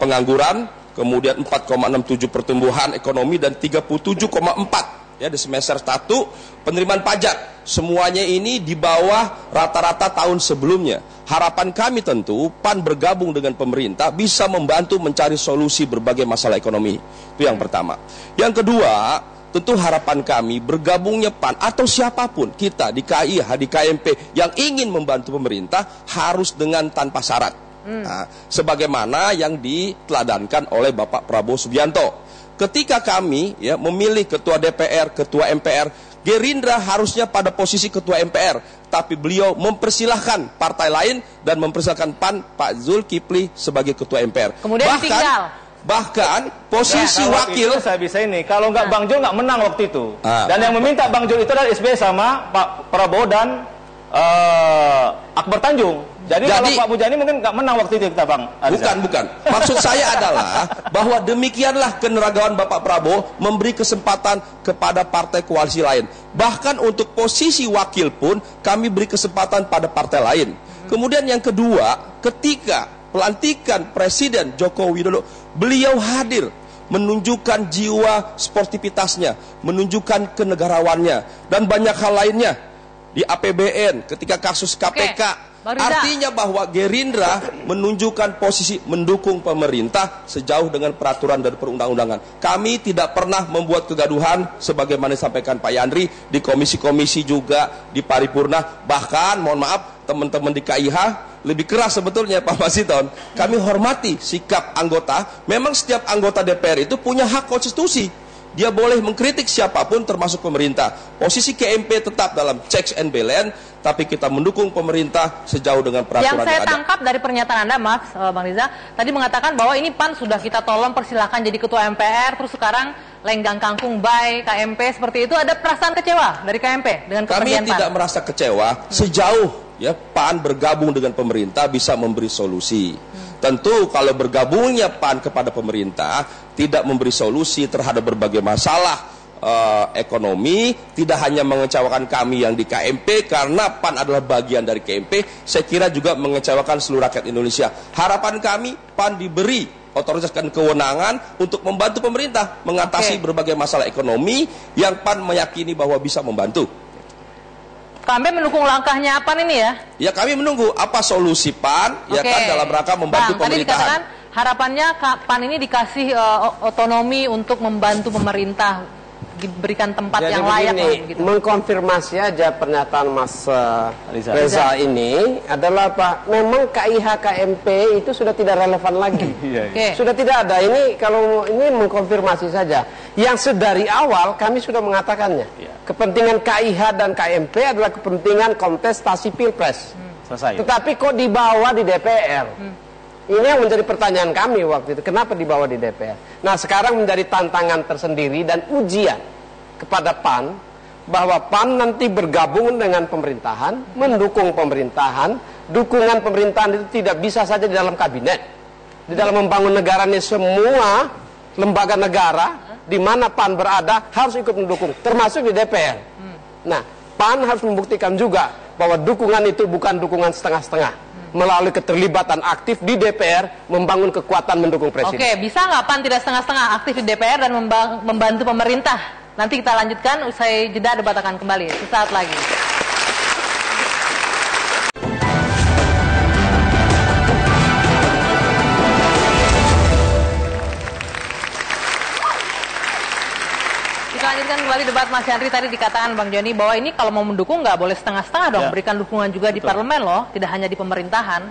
pengangguran, kemudian 4,67 pertumbuhan ekonomi dan 37,4 ya di semester 1 penerimaan pajak. Semuanya ini di bawah rata-rata tahun sebelumnya. Harapan kami tentu PAN bergabung dengan pemerintah bisa membantu mencari solusi berbagai masalah ekonomi. Itu yang pertama. Yang kedua, tentu harapan kami bergabungnya PAN atau siapapun kita di KIH, di KMP yang ingin membantu pemerintah harus dengan tanpa syarat. Nah, sebagaimana yang diteladankan oleh Bapak Prabowo Subianto. Ketika kami ya memilih ketua DPR, ketua MPR, Gerindra harusnya pada posisi ketua MPR, tapi beliau mempersilahkan partai lain dan mempersilahkan PAN Pak Zulkifli sebagai ketua MPR. Kemudian Bahkan posisi wakil saya bisa ini. Kalau nggak Bang Jul nggak menang waktu itu. Dan yang meminta Bang Jul itu adalah SBY sama Pak Prabowo dan Akbar Tanjung. Jadi kalau Pak Mujani mungkin nggak menang waktu itu kita Bang. Bukan. Maksud saya adalah bahwa demikianlah keneragawan Bapak Prabowo memberi kesempatan kepada partai koalisi lain. Bahkan untuk posisi wakil pun kami beri kesempatan pada partai lain. Kemudian yang kedua, ketika pelantikan Presiden Joko Widodo, beliau hadir menunjukkan jiwa sportivitasnya, menunjukkan kenegarawannya dan banyak hal lainnya di APBN ketika kasus KPK. Artinya bahwa Gerindra menunjukkan posisi mendukung pemerintah sejauh dengan peraturan dan perundang-undangan. Kami tidak pernah membuat kegaduhan sebagaimana disampaikan Pak Yandri di komisi-komisi juga di paripurna. Bahkan mohon maaf teman-teman di KIH lebih keras sebetulnya Pak Masinton. Kami hormati sikap anggota. Memang setiap anggota DPR itu punya hak konstitusi. Dia boleh mengkritik siapapun termasuk pemerintah. Posisi KMP tetap dalam checks and balance, tapi kita mendukung pemerintah sejauh dengan peraturan yang ada. Yang saya tangkap dari pernyataan Anda, Mas, Bang Riza, tadi mengatakan bahwa ini PAN sudah kita tolong persilahkan jadi ketua MPR, terus sekarang lenggang kangkung by KMP seperti itu. Ada perasaan kecewa dari KMP dengan kepergian PAN? Kami tidak merasa kecewa sejauh ya PAN bergabung dengan pemerintah bisa memberi solusi. Tentu kalau bergabungnya PAN kepada pemerintah tidak memberi solusi terhadap berbagai masalah ekonomi, tidak hanya mengecewakan kami yang di KMP, karena PAN adalah bagian dari KMP, saya kira juga mengecewakan seluruh rakyat Indonesia. Harapan kami, PAN diberi otoritas dan kewenangan untuk membantu pemerintah mengatasi berbagai masalah ekonomi yang PAN meyakini bahwa bisa membantu. Kami mendukung langkahnya PAN ini ya? Ya, kami menunggu apa solusi PAN ya kan dalam rangka membantu pemerintahan. Tadi dikatakan harapannya PAN ini dikasih otonomi untuk membantu pemerintah, diberikan tempat yang layak. Begini, mengkonfirmasi aja pernyataan Mas Reza ini adalah Pak, memang KIH KMP itu sudah tidak relevan lagi. Sudah tidak ada. Ini kalau ini mengkonfirmasi saja. Yang sedari awal kami sudah mengatakannya. Kepentingan KIH dan KMP adalah kepentingan kontestasi Pilpres. Tetapi kok dibawa di DPR? Ini yang menjadi pertanyaan kami waktu itu. Kenapa dibawa di DPR? Nah, sekarang menjadi tantangan tersendiri dan ujian kepada PAN, bahwa PAN nanti bergabung dengan pemerintahan, mendukung pemerintahan. Dukungan pemerintahan itu tidak bisa saja di dalam kabinet. Di dalam membangun negara ini, semua lembaga negara di mana PAN berada harus ikut mendukung, termasuk di DPR. Nah, PAN harus membuktikan juga bahwa dukungan itu bukan dukungan setengah-setengah, melalui keterlibatan aktif di DPR membangun kekuatan mendukung presiden. Oke, bisa nggak PAN tidak setengah-setengah aktif di DPR dan membantu pemerintah? Nanti kita lanjutkan usai jeda, debat akan kembali sesaat lagi. Kita lanjutkan kembali debat Mas Yandri. Tadi dikatakan Bang Joni bahwa ini kalau mau mendukung nggak boleh setengah-setengah dong, berikan dukungan juga di parlemen loh, tidak hanya di pemerintahan.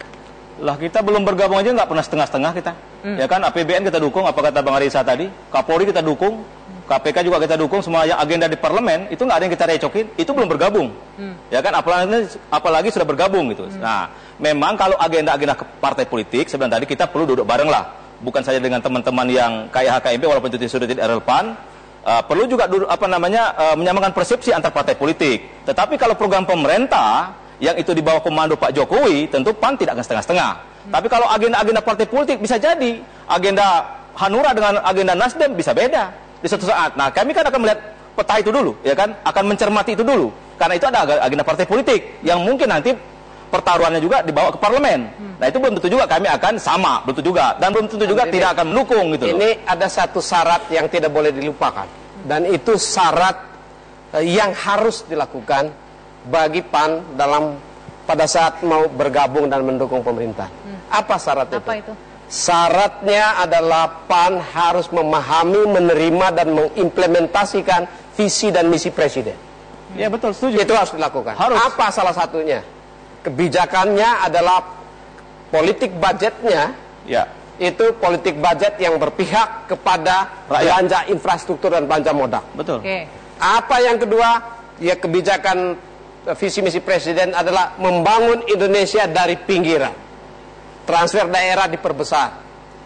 Lah kita belum bergabung aja nggak pernah setengah-setengah kita. Ya kan, APBN kita dukung, apa kata Bang Arisa tadi, Kapolri kita dukung, KPK juga kita dukung, semua yang agenda di parlemen itu nggak ada yang kita recokin, itu belum bergabung. Ya kan, apalagi sudah bergabung gitu. Nah, memang kalau agenda-agenda partai politik sebenarnya tadi kita perlu duduk bareng lah, bukan saja dengan teman-teman yang KIH KMP walaupun itu sudah tidak relevan. Perlu juga menyamakan persepsi antar partai politik. Tetapi kalau program pemerintah yang itu di bawah komando Pak Jokowi, tentu PAN tidak akan setengah-setengah. Tapi kalau agenda-agenda partai politik bisa jadi agenda Hanura dengan agenda Nasdem bisa beda di suatu saat. Nah, kami kan akan melihat peta itu dulu, ya kan? Akan mencermati itu dulu. Karena itu ada agenda partai politik yang mungkin nanti pertaruhannya juga dibawa ke parlemen. Nah, itu belum tentu juga kami akan sama, belum tentu juga, dan belum tentu juga tidak akan mendukung gitu. Ini ada satu syarat yang tidak boleh dilupakan, dan itu syarat yang harus dilakukan bagi PAN pada saat mau bergabung dan mendukung pemerintah. Apa syarat itu? Apa itu? Syaratnya adalah PAN harus memahami, menerima, dan mengimplementasikan visi dan misi presiden. Ya betul, setuju. Itu harus dilakukan. Harus. Apa salah satunya? Kebijakannya adalah politik budgetnya, itu politik budget yang berpihak kepada belanja infrastruktur dan belanja modal. Betul. Apa yang kedua? Ya, kebijakan visi misi presiden adalah membangun Indonesia dari pinggiran. Transfer daerah diperbesar.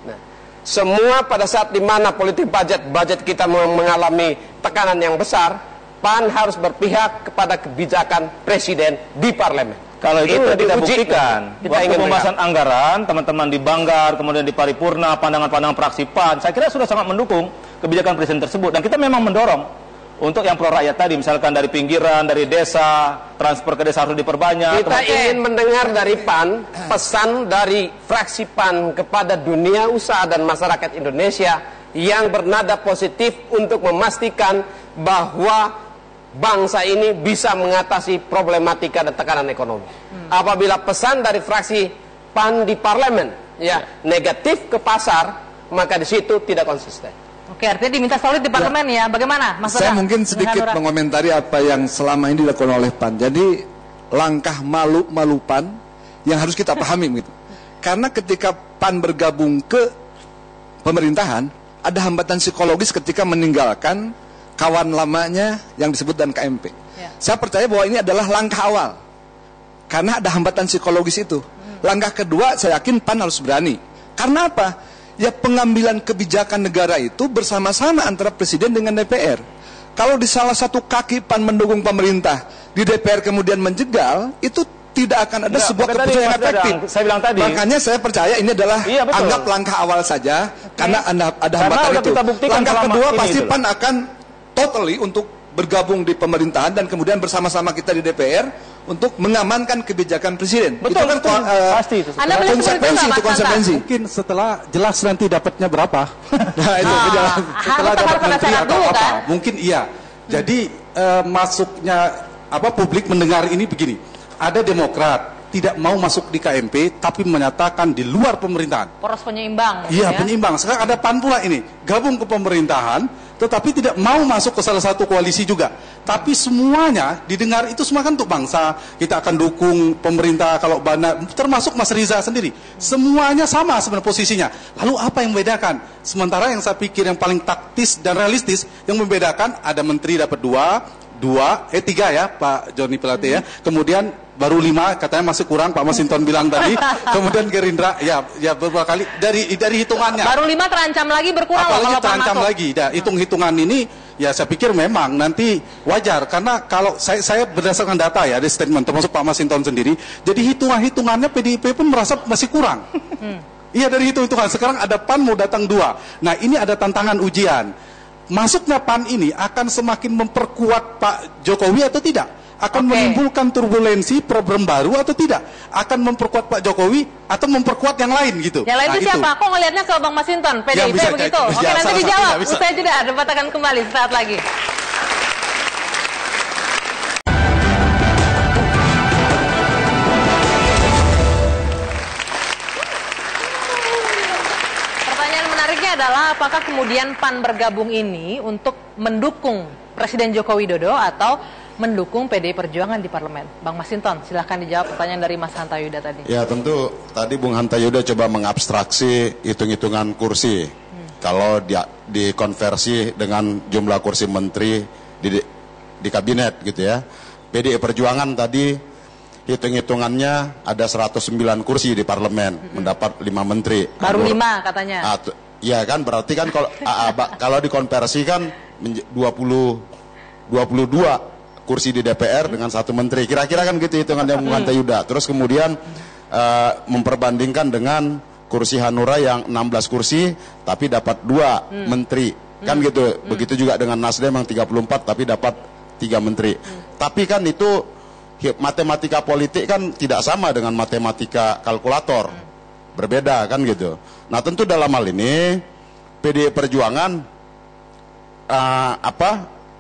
Nah, semua pada saat dimana politik budget kita mengalami tekanan yang besar, PAN harus berpihak kepada kebijakan presiden di parlemen. Kalau itu kita buktikan, waktu pembahasan anggaran, teman-teman di Banggar, kemudian di Paripurna, pandangan-pandangan fraksi PAN, saya kira sudah sangat mendukung kebijakan presiden tersebut. Dan kita memang mendorong untuk yang pro rakyat tadi, misalkan dari pinggiran, dari desa, transfer ke desa harus diperbanyak. Kita ingin mendengar dari PAN, pesan dari fraksi PAN kepada dunia usaha dan masyarakat Indonesia yang bernada positif untuk memastikan bahwa bangsa ini bisa mengatasi problematika dan tekanan ekonomi. Apabila pesan dari fraksi PAN di parlemen negatif ke pasar, maka di situ tidak konsisten. Oke, artinya diminta solid di parlemen ya. Bagaimana, Mas Saya mungkin sedikit mengomentari apa yang selama ini dilakukan oleh PAN. Jadi langkah malu PAN yang harus kita pahami gitu. Karena ketika PAN bergabung ke pemerintahan, ada hambatan psikologis ketika meninggalkan kawan lamanya yang disebut dan KMP. Saya percaya bahwa ini adalah langkah awal, karena ada hambatan psikologis itu. Langkah kedua, saya yakin PAN harus berani. Karena apa? Ya, pengambilan kebijakan negara itu bersama-sama antara presiden dengan DPR. Kalau di salah satu kaki PAN mendukung pemerintah, di DPR kemudian menjegal, itu tidak akan ada sebuah keputusan yang efektif. Saya bilang tadi. Makanya saya percaya ini adalah anggap langkah awal saja, karena ada hambatan itu. Langkah kedua pasti PAN akan totally untuk bergabung di pemerintahan dan kemudian bersama-sama kita di DPR untuk mengamankan kebijakan presiden. Betul, itu kan pasti itu. Anda konsekuensi itu konsekuensi. Mungkin setelah jelas nanti dapatnya berapa. Nah itu setelah dapat menteri atau dulu, apa. kan? Mungkin iya. Jadi masuknya publik mendengar ini begini. Ada Demokrat tidak mau masuk di KMP tapi menyatakan di luar pemerintahan. Poros penyeimbang. Iya, penyeimbang. Sekarang ada PAN pula ini, gabung ke pemerintahan tetapi tidak mau masuk ke salah satu koalisi juga. Tapi semuanya didengar itu semua kan untuk bangsa. Kita akan dukung pemerintah kalau termasuk Mas Riza sendiri. Semuanya sama sebenarnya posisinya. Lalu apa yang membedakan? Sementara yang saya pikir yang paling taktis dan realistis yang membedakan ada menteri dapat tiga ya Pak Joni Pelate ya. Kemudian baru 5 katanya masih kurang Pak Masinton bilang tadi. Kemudian Gerindra ya beberapa kali dari hitungannya. Baru 5 terancam lagi berkurang. Apalagi terancam lagi. Nah, hitung-hitungan ini ya saya pikir memang nanti wajar karena kalau saya berdasarkan data ya ada statement termasuk Pak Masinton sendiri. Jadi hitungannya PDIP pun merasa masih kurang. Iya dari hitung-hitungan. Sekarang ada PAN mau datang 2. Nah ini ada tantangan ujian. Masuknya PAN ini akan semakin memperkuat Pak Jokowi atau tidak? Akan menimbulkan turbulensi problem baru atau tidak? Akan memperkuat Pak Jokowi atau memperkuat yang lain gitu? Yang lain itu siapa? Kok ngelihatnya ke Bang Masinton? PDIP ya, begitu? Oke, nanti dijawab. Usai jeda, debat akan kembali sesaat lagi. Adalah apakah kemudian PAN bergabung ini untuk mendukung Presiden Joko Widodo atau mendukung PDI Perjuangan di parlemen? Bang Masinton, silahkan dijawab pertanyaan dari Mas Hanta Yuda tadi. Ya tentu tadi Bung Hanta Yuda coba mengabstraksi hitung-hitungan kursi. Kalau dikonversi dengan jumlah kursi menteri di kabinet gitu ya. PDI Perjuangan tadi hitung-hitungannya ada 109 kursi di parlemen, mendapat 5 menteri. Baru 5 katanya. Ya kan berarti kan kalau dikonversi kan 22 kursi di DPR dengan 1 menteri. Kira-kira kan gitu hitungannya Bung Hanta Yuda. Terus kemudian memperbandingkan dengan kursi Hanura yang 16 kursi tapi dapat 2 menteri. Kan gitu. Begitu juga dengan Nasdem yang 34 tapi dapat 3 menteri. Tapi kan itu matematika politik kan tidak sama dengan matematika kalkulator. Berbeda kan gitu. Nah tentu dalam hal ini PDI Perjuangan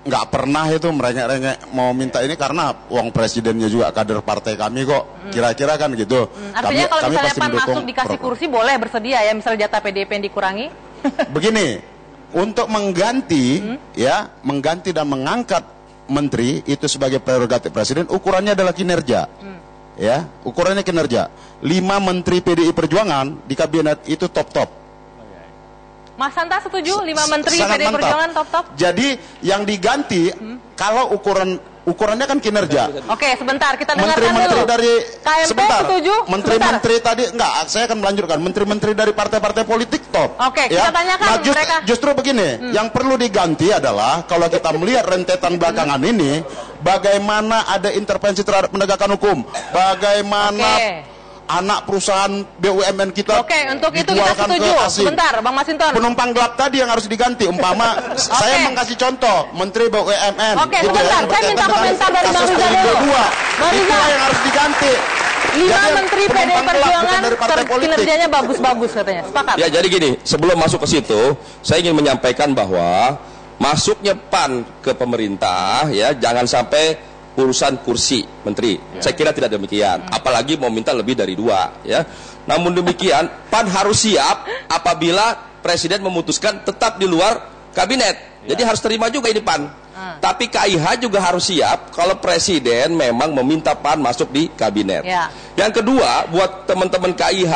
nggak pernah itu merengek-rengek mau minta ini karena uang presidennya juga kader partai kami kok. Kira-kira kan gitu. Artinya kalau misalnya PAN masuk dikasih kursi boleh bersedia ya misalnya jatah PDIP yang dikurangi? Begini, untuk mengganti mengganti dan mengangkat menteri itu sebagai prerogatif presiden, ukurannya adalah kinerja. Ya, ukurannya kinerja. 5 menteri PDI Perjuangan di kabinet itu top-top. Mas Hanta setuju 5 menteri PDI Perjuangan top-top? Jadi yang diganti kalau ukurannya kan kinerja. Oke, sebentar kita dengarkan menteri-menteri dulu. dari KMP setuju? Menteri-menteri tadi enggak, saya akan melanjutkan. Menteri-menteri dari partai-partai politik top. Oke, kita tanyakan mereka. Justru begini, yang perlu diganti adalah kalau kita melihat rentetan belakangan ini, bagaimana ada intervensi terhadap penegakan hukum, bagaimana anak perusahaan BUMN kita untuk itu kita setuju. Sebentar, Bang Masinton. Penumpang gelap tadi yang harus diganti. Umpama saya mengkasih contoh Menteri BUMN. Sebentar. Saya minta komentar dari Bang Riza dulu. Bang Riza, yang harus diganti. 5 menteri PDI Perjuangan kinerjanya bagus-bagus katanya. Sepakat? Ya jadi gini, sebelum masuk ke situ, saya ingin menyampaikan bahwa masuknya PAN ke pemerintah ya jangan sampai urusan kursi menteri. Saya kira tidak demikian. Apalagi mau minta lebih dari 2 ya. Namun demikian PAN harus siap apabila presiden memutuskan tetap di luar kabinet. Jadi harus terima juga ini PAN. Tapi KIH juga harus siap kalau presiden memang meminta PAN masuk di kabinet. Yang kedua, buat teman-teman KIH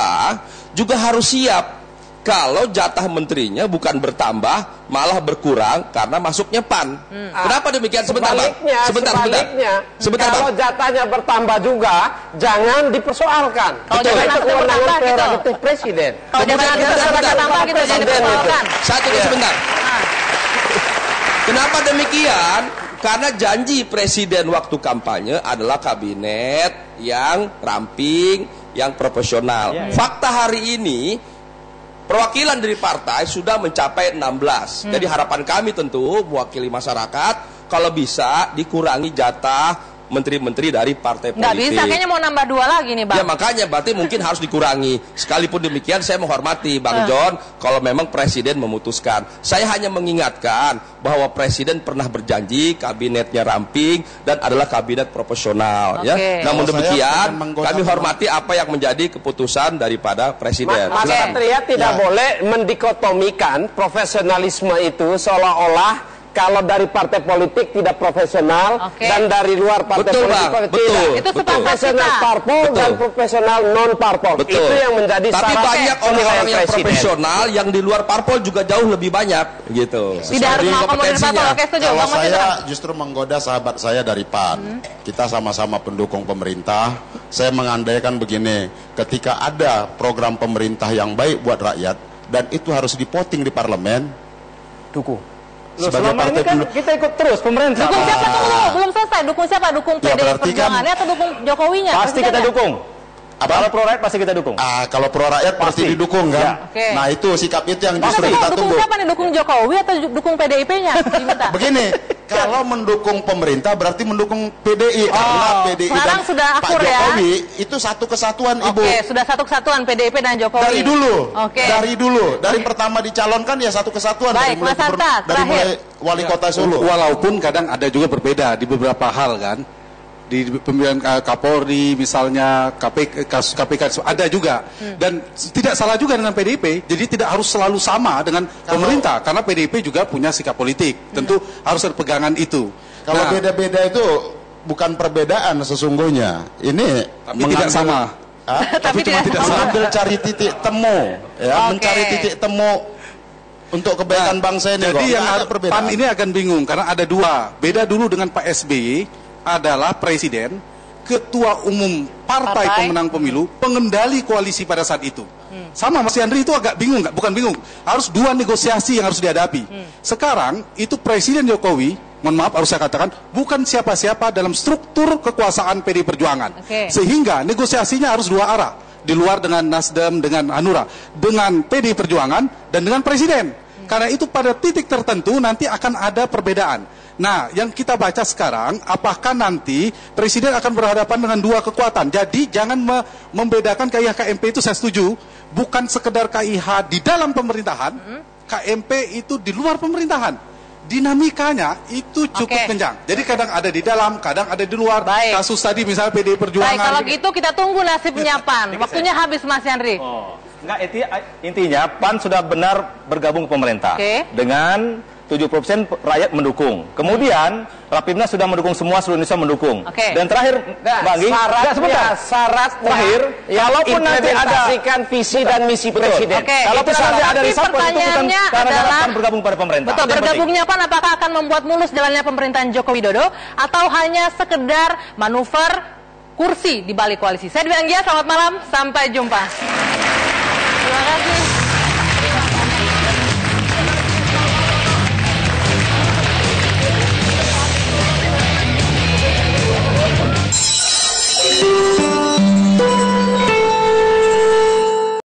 juga harus siap kalau jatah menterinya bukan bertambah, malah berkurang karena masuknya PAN. Kenapa demikian? Sebentar, Bang. Sebentar. Kalau jatahnya bertambah juga, jangan dipersoalkan. Kalau jatahnya bertambah gitu. Presiden. Kalau jatahnya bertambah gitu, jangan dipersoalkan. Sebentar. Kenapa demikian? Karena janji presiden waktu kampanye adalah kabinet yang ramping, yang profesional. Fakta hari ini perwakilan dari partai sudah mencapai 16. Jadi harapan kami tentu mewakili masyarakat, kalau bisa dikurangi jatah menteri-menteri dari partai politik. Nggak bisa, kayaknya mau nambah 2 lagi nih, Bang. Ya makanya berarti mungkin harus dikurangi. Sekalipun demikian saya menghormati Bang John kalau memang Presiden memutuskan. Saya hanya mengingatkan bahwa Presiden pernah berjanji kabinetnya ramping dan adalah kabinet profesional. Ya. Namun demikian kami hormati apa yang menjadi keputusan daripada Presiden. Mas Satria tidak boleh mendikotomikan profesionalisme itu seolah-olah kalau dari partai politik tidak profesional dan dari luar partai politik tidak. Itu profesional parpol dan profesional non parpol. Itu yang menjadi tapi syarat banyak orang-orang yang profesional yang di luar parpol juga jauh lebih banyak gitu. Tidak harus mengakomodir parpol. Oke, setuju. Kalau saya justru menggoda sahabat saya dari PAN. Kita sama-sama pendukung pemerintah. Saya mengandaikan begini, ketika ada program pemerintah yang baik buat rakyat dan itu harus dipoting di parlemen, dukung. Sebagai partai kan kita ikut terus pemerintah. Dukung siapa? Tunggu, belum selesai. Dukung siapa? Dukung PDI Perjuangannya atau dukung Jokowinya? Pasti kita dukung. Kalau pro rakyat pasti kita dukung. Kalau pro rakyat pasti didukung kan. Ya. Nah itu sikap itu yang justru kita tunggu. Dukung siapa nih? Dukung Jokowi atau dukung PDIP-nya? Begini, kalau mendukung pemerintah berarti mendukung PDI karena PDI dan sudah Pak akur Jokowi itu satu kesatuan Ibu. Oke, sudah satu kesatuan PDIP dan Jokowi. Dari dulu. Oke. Dari dulu, dari pertama dicalonkan ya satu kesatuan. Baik, Mas Hanta, dari mulai wali kota Solo. Walaupun kadang ada juga berbeda di beberapa hal kan. Di pemilihan Kapolri misalnya, KPK ada juga. Dan tidak salah juga dengan PDIP, jadi tidak harus selalu sama dengan pemerintah, karena PDIP juga punya sikap politik, tentu harus ada pegangan itu. Kalau beda-beda itu bukan perbedaan sesungguhnya, ini tapi tidak sama. Tapi cuma tidak sama. Mengambil cari titik temu, ya, mencari titik temu untuk kebaikan bangsa ini. Jadi yang PAN ini akan bingung, karena ada dua. Beda dulu dengan Pak SBY, adalah presiden, ketua umum partai pemenang pemilu, pengendali koalisi pada saat itu. Sama Mas Yandri itu agak bingung, bukan bingung, harus dua negosiasi yang harus dihadapi. Sekarang itu Presiden Jokowi, mohon maaf harus saya katakan, bukan siapa-siapa dalam struktur kekuasaan PDI Perjuangan. Sehingga negosiasinya harus dua arah, di luar dengan Nasdem, dengan Hanura, dengan PDI Perjuangan dan dengan Presiden. Karena itu pada titik tertentu nanti akan ada perbedaan. Nah, yang kita baca sekarang, apakah nanti Presiden akan berhadapan dengan dua kekuatan. Jadi jangan membedakan KIH KMP itu, saya setuju, bukan sekedar KIH di dalam pemerintahan, KMP itu di luar pemerintahan. Dinamikanya itu cukup kencang. Jadi kadang ada di dalam, kadang ada di luar. Kasus tadi misalnya PDI Perjuangan. Baik, kalau gitu kita tunggu nasibnya PAN. Waktunya habis, Mas Yandri. Enggak, intinya PAN sudah benar bergabung ke pemerintah. Dengan 70% rakyat mendukung. Kemudian Rapimnas sudah mendukung, semua seluruh Indonesia mendukung. Dan terakhir, Bagi, syarat terakhir, kalaupun nanti ada visi dan misi Presiden. Kalaupun nanti ada reshuffle, pertanyaannya adalah PAN bergabung pada pemerintah. Betul, bergabungnya PAN apakah akan membuat mulus jalannya pemerintahan Joko Widodo atau hanya sekedar manuver kursi di balik koalisi? Saya Dwi Anggia, selamat malam, sampai jumpa. Terima kasih.